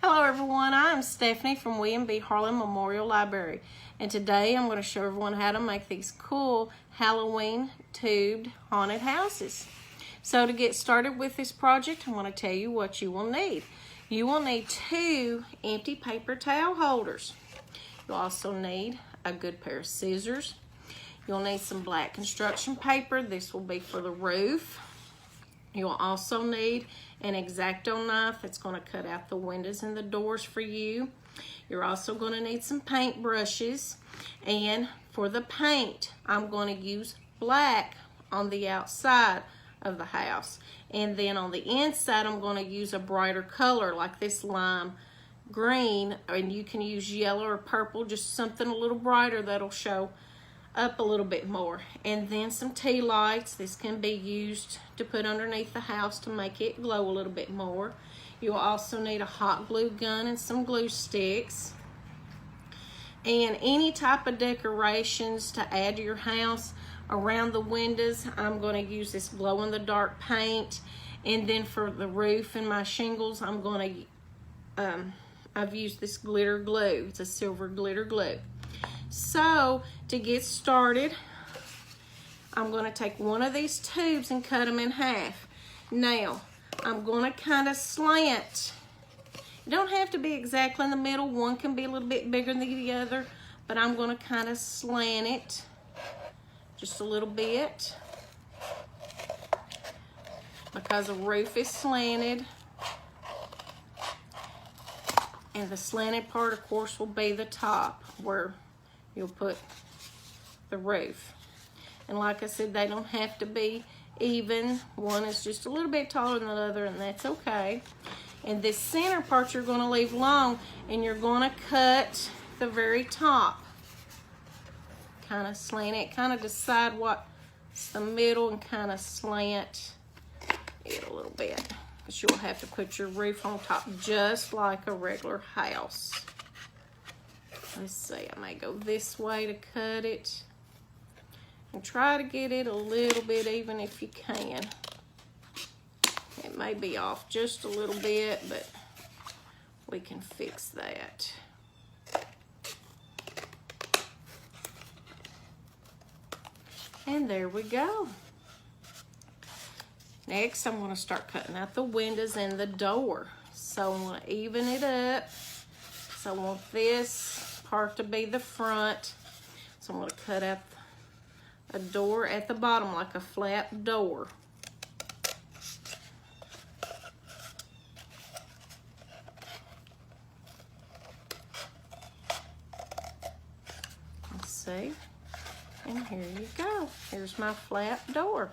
Hello everyone, I'm Stephanie from WB Harlan Memorial Library, and today I'm going to show everyone how to make these cool Halloween tubed haunted houses. So to get started with this project, I'm going to tell you what you will need. You will need 2 empty paper towel holders. You'll also need a good pair of scissors. You'll need some black construction paper. This will be for the roof. You'll also need an Exacto knife that's going to cut out the windows and the doors for you. You're also going to need some paint brushes. And for the paint, I'm going to use black on the outside of the house. And then on the inside, I'm going to use a brighter color like this lime green. And you can use yellow or purple, just something a little brighter that'll show up a little bit more. And then some tea lights. This can be used to put underneath the house to make it glow a little bit more. You'll also need a hot glue gun and some glue sticks. And any type of decorations to add to your house around the windows. I'm going to use this glow-in-the-dark paint. And then for the roof and my shingles, I'm going to, I've used this glitter glue. It's a silver glitter glue. So to get started, I'm going to take one of these tubes and cut them in half. Now, I'm going to kind of slant. You don't have to be exactly in the middle. One can be a little bit bigger than the other, but I'm going to kind of slant it just a little bit because the roof is slanted. And the slanted part, of course, will be the top where you'll put the roof. And like I said, they don't have to be even. One is just a little bit taller than the other, and that's okay. And this center part you're going to leave long, and you're going to cut the very top. Kind of slant it, kind of decide what's the middle and kind of slant it a little bit. Because you'll have to put your roof on top just like a regular house. Let's see, I may go this way to cut it. And try to get it a little bit even if you can. It may be off just a little bit, but we can fix that. And there we go. Next, I'm going to start cutting out the windows and the door. So I'm going to even it up. So I want this part to be the front. So I'm going to cut out a door at the bottom like a flat door. Let's see. And here you go. Here's my flat door.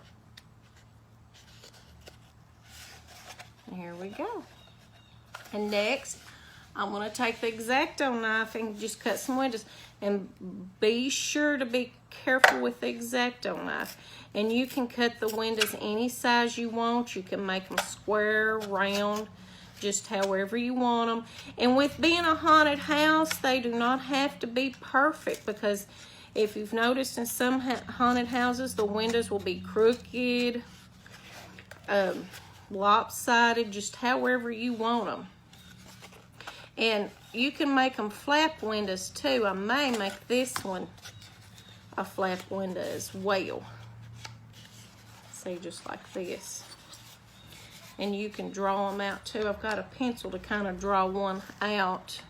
And here we go. And next, I'm going to take the Exacto knife and just cut some windows. And be sure to be careful with the Exacto knife. And you can cut the windows any size you want. You can make them square, round, just however you want them. And with being a haunted house, they do not have to be perfect, because if you've noticed in some haunted houses, the windows will be crooked, lopsided, just however you want them. And you can make them flap windows too. I may make this one a flap window as well. See, just like this. And you can draw them out too. I've got a pencil to kind of draw one out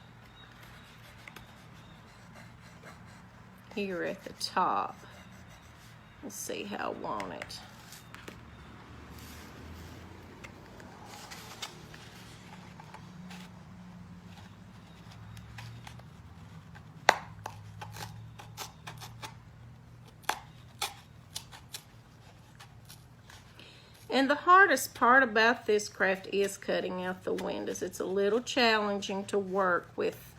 here at the top. Let's see how I want it. And the hardest part about this craft is cutting out the windows. It's a little challenging to work with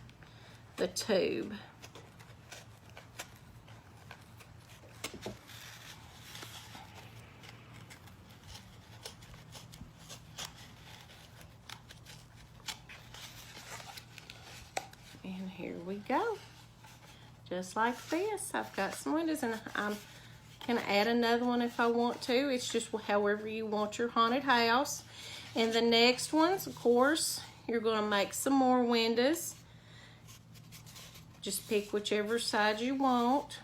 the tube. And here we go. Just like this. I've got some windows, and I'm can add another one if I want to. It's just however you want your haunted house. And the next ones, of course, you're going to make some more windows. Just pick whichever side you want.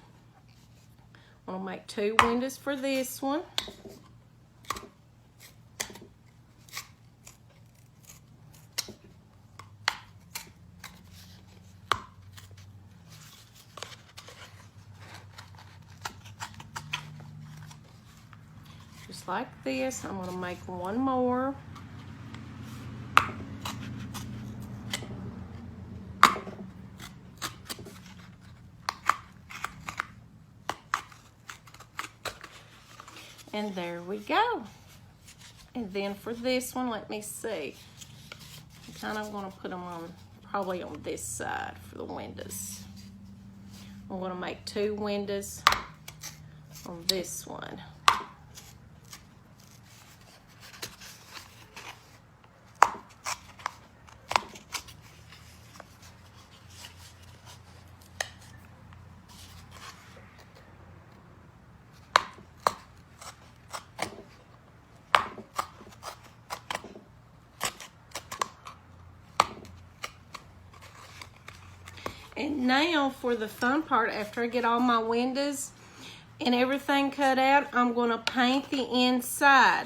I'm going to make 2 windows for this one. Just like this. I'm going to make 1 more. And there we go. And then for this one, let me see. I'm kind of going to put them on, probably on this side for the windows. I'm going to make 2 windows on this one. And now for the fun part, after I get all my windows and everything cut out, I'm going to paint the inside.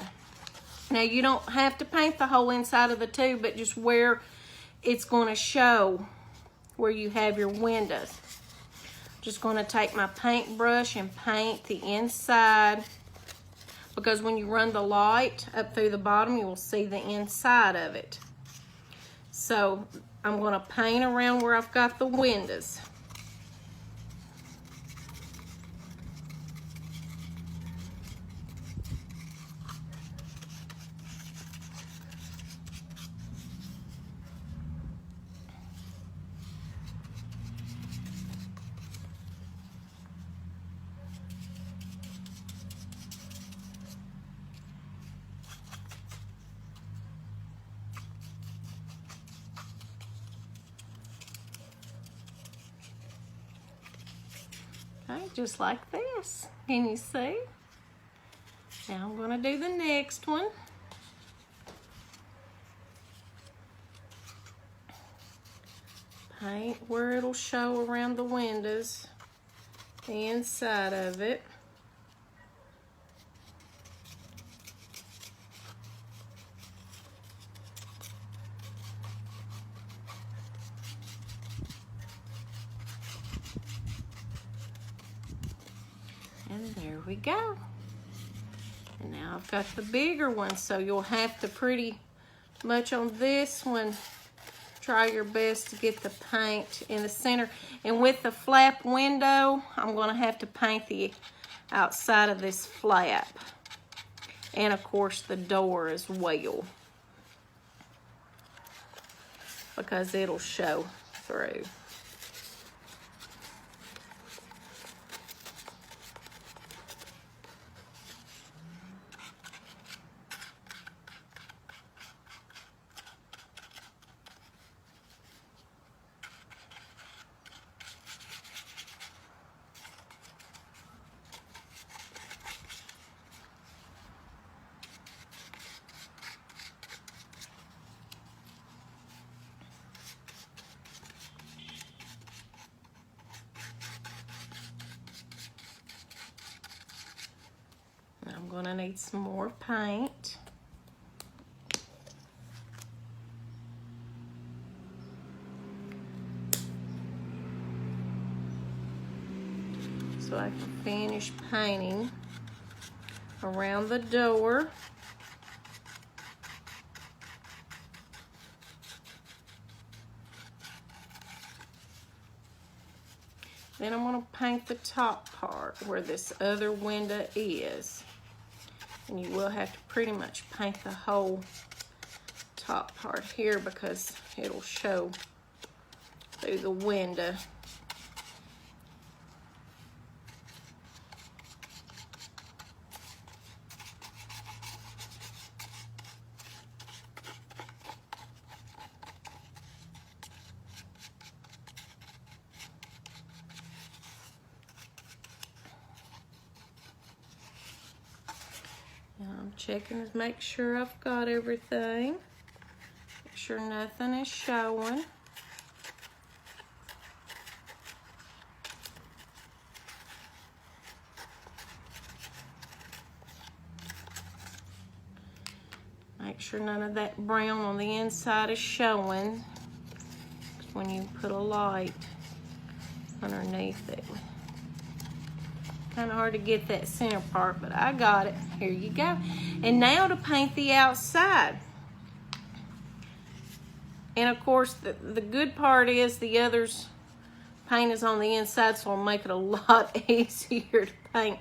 Now you don't have to paint the whole inside of the tube, but just where it's going to show where you have your windows. Just going to take my paintbrush and paint the inside, because when you run the light up through the bottom, you will see the inside of it. So I'm going to paint around where I've got the windows. Okay, just like this. Can you see? Now I'm going to do the next one. Paint where it'll show around the windows, the inside of it. And there we go. And now I've got the bigger one, so you'll have to pretty much on this one try your best to get the paint in the center. And with the flap window, I'm going to have to paint the outside of this flap. And of course the door as well, because it'll show through. I'm going to need some more paint. So I can finish painting around the door. Then I'm going to paint the top part where this other window is. And you will have to pretty much paint the whole top part here, because it'll show through the window. Now I'm checking to make sure I've got everything. Make sure nothing is showing. Make sure none of that brown on the inside is showing when you put a light underneath it. Kind of hard to get that center part, but I got it. Here you go. And now to paint the outside. And of course, the good part is the others paint is on the inside, so it'll make it a lot easier to paint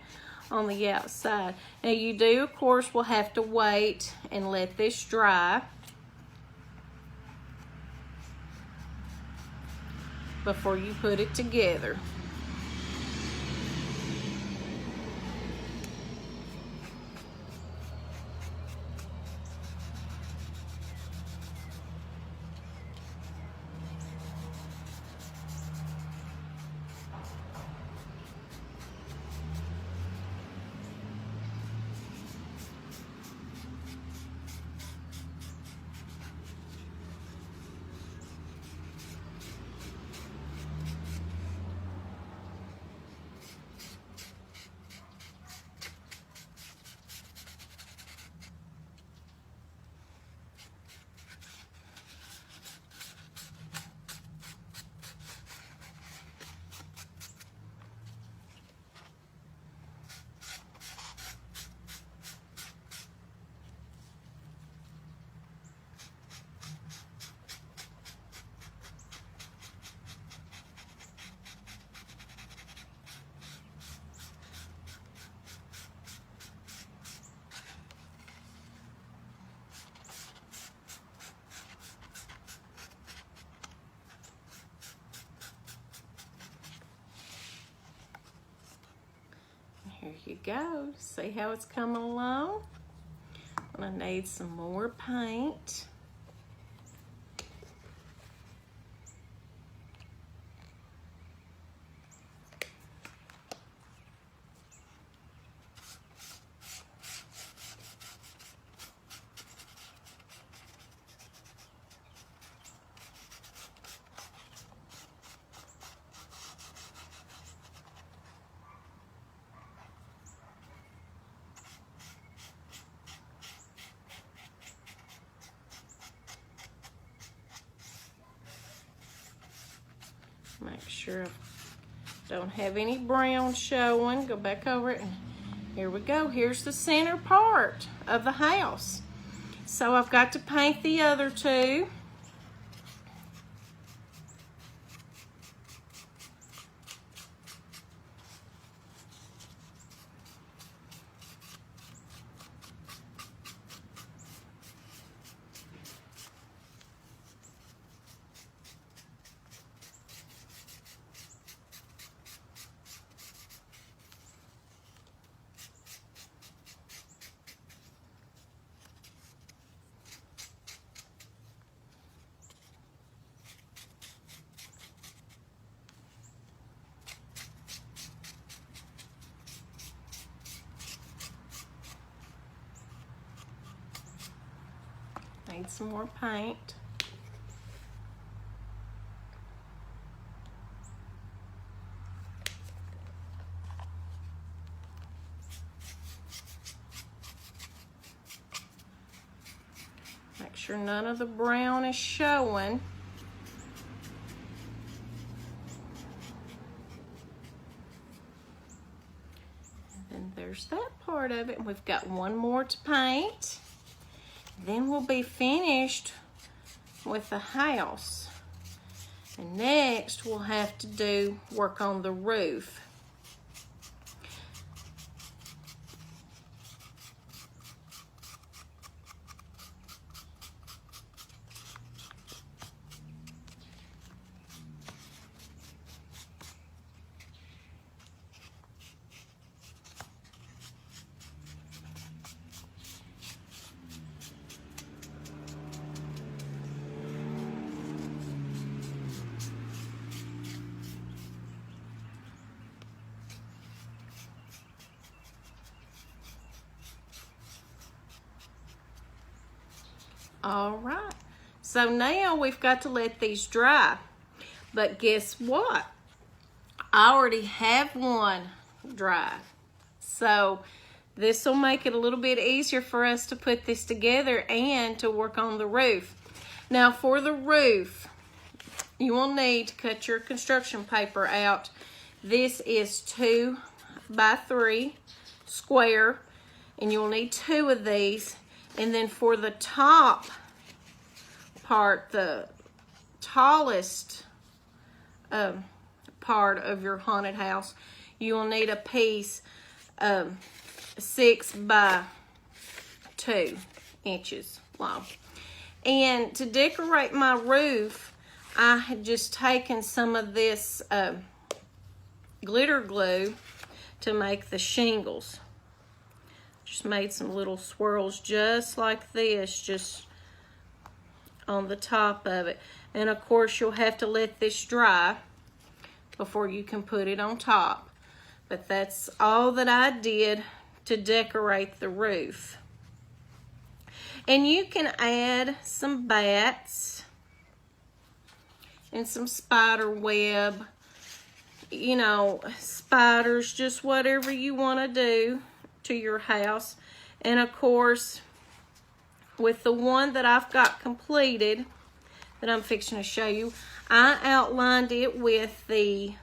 on the outside. Now you do, of course, will have to wait and let this dry before you put it together. Here you go. See how it's coming along? I'm gonna need some more paint. Make sure I don't have any brown showing. Go back over it, and here we go. Here's the center part of the house. So I've got to paint the other two. Need some more paint. Make sure none of the brown is showing. And then there's that part of it. We've got one more to paint. Then we'll be finished with the house. And next we'll have to do work on the roof. All right, So now we've got to let these dry. But guess what? I already have one dry. So this will make it a little bit easier for us to put this together and to work on the roof. Now for the roof, you will need to cut your construction paper out. This is 2 by 3 square, and you'll need 2 of these. And then for the top part, the tallest part of your haunted house, you will need a piece 6 by 2 inches long. And to decorate my roof, I had just taken some of this glitter glue to make the shingles. Just made some little swirls just like this, just on the top of it. And of course you'll have to let this dry before you can put it on top. But that's all that I did to decorate the roof. And you can add some bats and some spider web, you know, spiders, just whatever you want to do to your house. And of course, with the one that I've got completed that I'm fixing to show you, I outlined it with the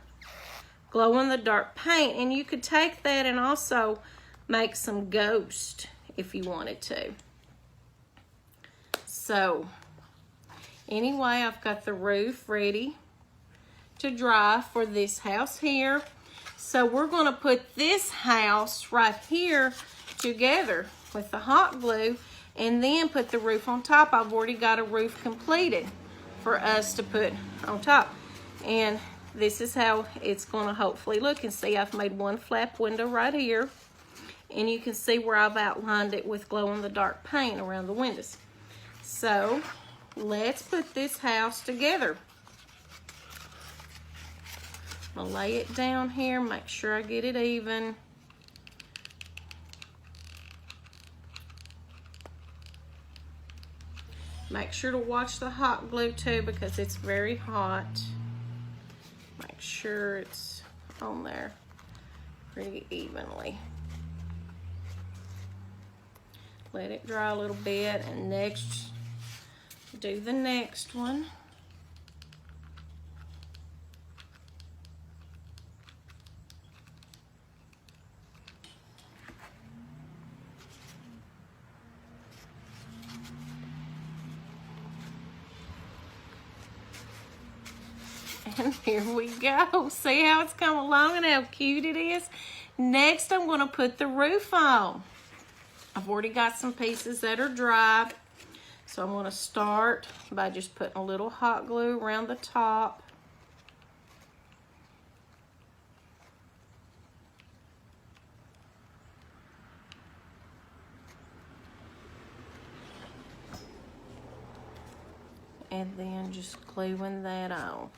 glow-in-the-dark paint, and you could take that and also make some ghosts if you wanted to. So anyway, I've got the roof ready to dry for this house here. So we're going to put this house right here together with the hot glue and then put the roof on top. I've already got a roof completed for us to put on top. And this is how it's going to hopefully look. And see, I've made one flap window right here. And you can see where I've outlined it with glow-in-the-dark paint around the windows. So let's put this house together. I'm gonna lay it down here, make sure I get it even. Make sure to watch the hot glue too, because it's very hot. Make sure it's on there pretty evenly. Let it dry a little bit, and next, do the next one. And here we go. See how it's come along and how cute it is? Next, I'm going to put the roof on. I've already got some pieces that are dry. So I'm going to start by just putting a little hot glue around the top. And then just gluing that on.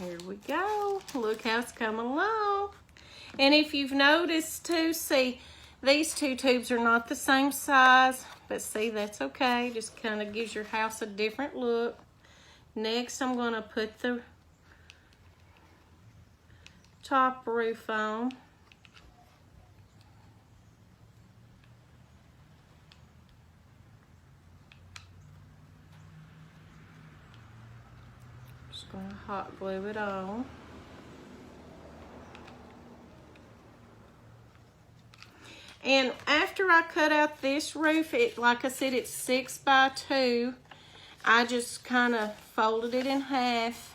Here we go. Look how it's coming along. And if you've noticed too, see, these two tubes are not the same size, but see, that's okay. Just kind of gives your house a different look. Next, I'm going to put the top roof on. Just going to hot glue it on. And after I cut out this roof, like I said, it's 6 by 2. I just kind of folded it in half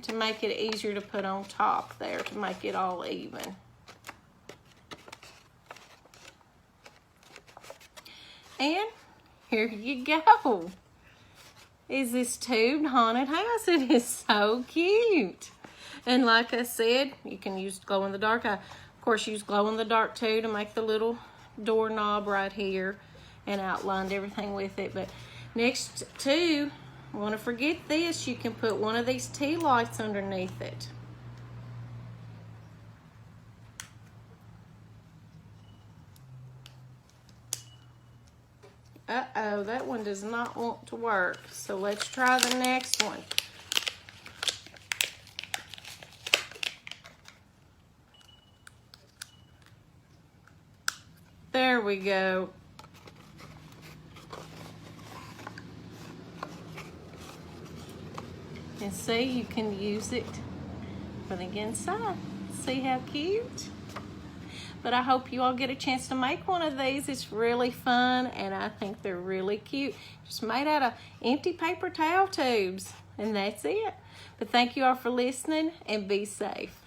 to make it easier to put on top there, to make it all even. And here you go. is this tubed haunted house. It is so cute. And like I said, you can use glow in the dark. I, of course, use glow in the dark too to make the little doorknob right here and outlined everything with it. But next to, I want to forget this, you can put one of these tea lights underneath it. Uh-oh, that one does not want to work. So let's try the next one. There we go. And see, you can use it for the inside. See how cute? But I hope you all get a chance to make one of these. It's really fun, and I think they're really cute. Just made out of empty paper towel tubes, and that's it. But thank you all for listening, and be safe.